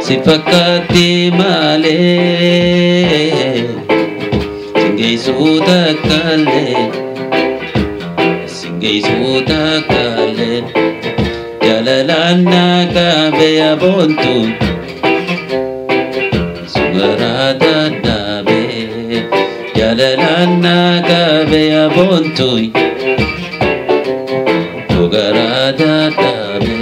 Sifakati male Singay suta kale Jalalana kabe abontu Sugarada dabe Jalalana kabe abontu Sugarada dabe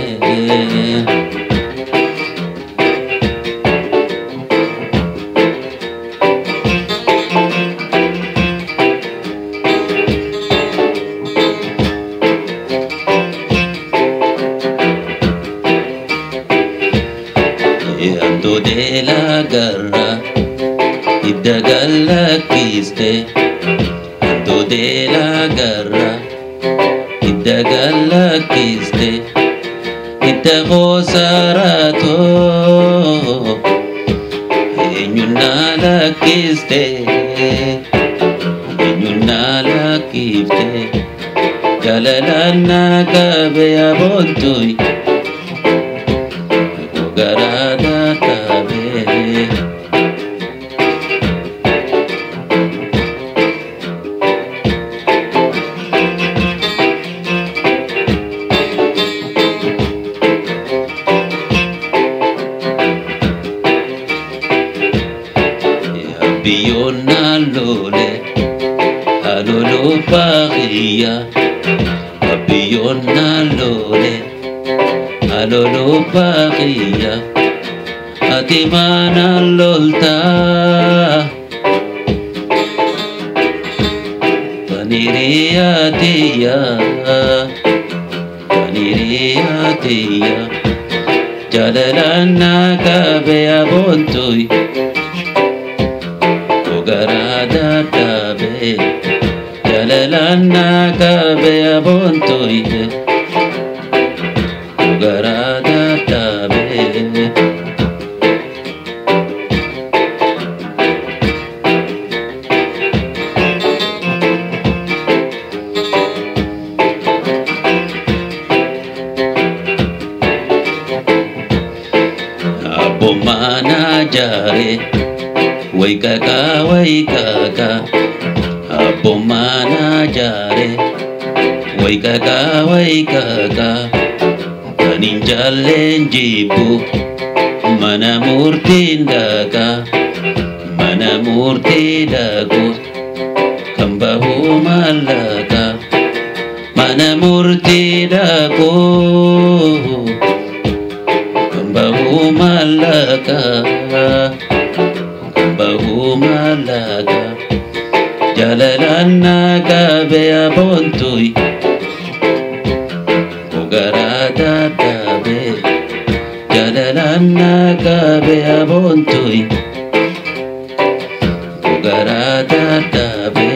Ando de la garra Idagala kiste Ando de la garra Idagala kiste Itago sarato Enyunala kiste Enyunala kiste Jalalana kabe abontui Garada tabe Biona lole alolo paria Biona lole alolo paria Atimana lolta Paniria tia Jalalana kabe abontui Ugarada tabe Jalalana kabe abontui Ugarada tabe Abomana jare Waikaka Abomana jare Waikaka Kaninjalen jibu Mana murti dago Kambahu malaka Mana murti dago Kambahu malaka Jalalana kabe abontui Ugarada tabe Jalalana kabe abontui Ugarada tabe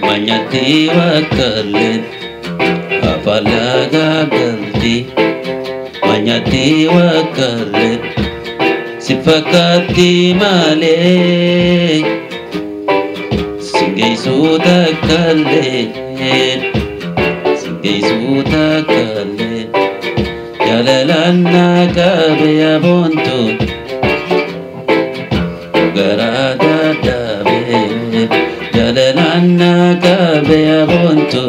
Manyati wakalet Afalaga galti Manyati wakalet Sifakati male Singaysuta kalleen Singaysuta kalleen Jalalaan naqabe abontu Garaa dadhabe Jalalaan naqabe abontu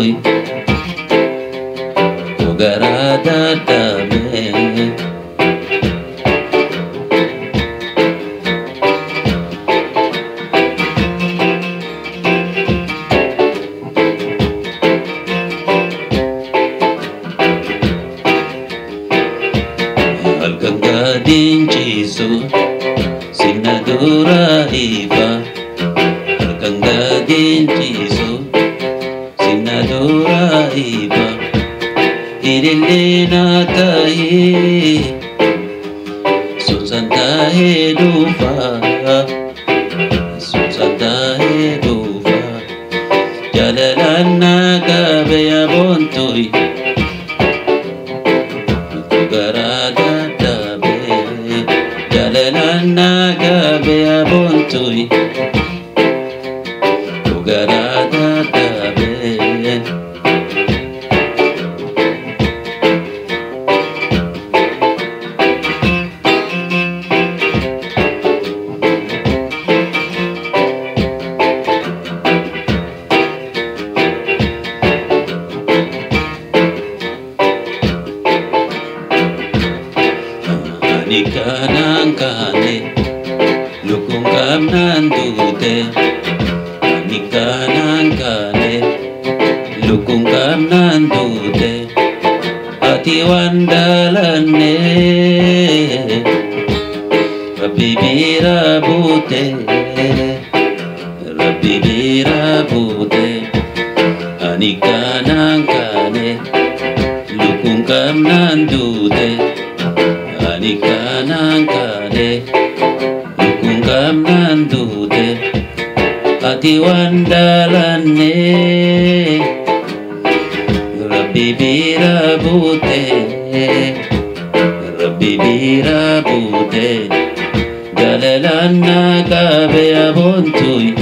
Garaa dadhabe Dincisu sinadura iba Alkanga dincisu sinadura iba Ililina tahi Susantahe dufa Susantahe dufa Jalalaan naqabe abontui Jalalaan naqabe abontui Garaa dadhabe Ani kanang kane lukung kamnan dute Ani kanang kane lukung kamnan dute Ati wandalane Rabbi birabute Rabbi birabute Ani kanang kane lukung kamnan dute Ani kanang kane lukung kamnan dute Ati wandalane Rabbi birabute Rabbi birabute Jalalaan naqabe abontui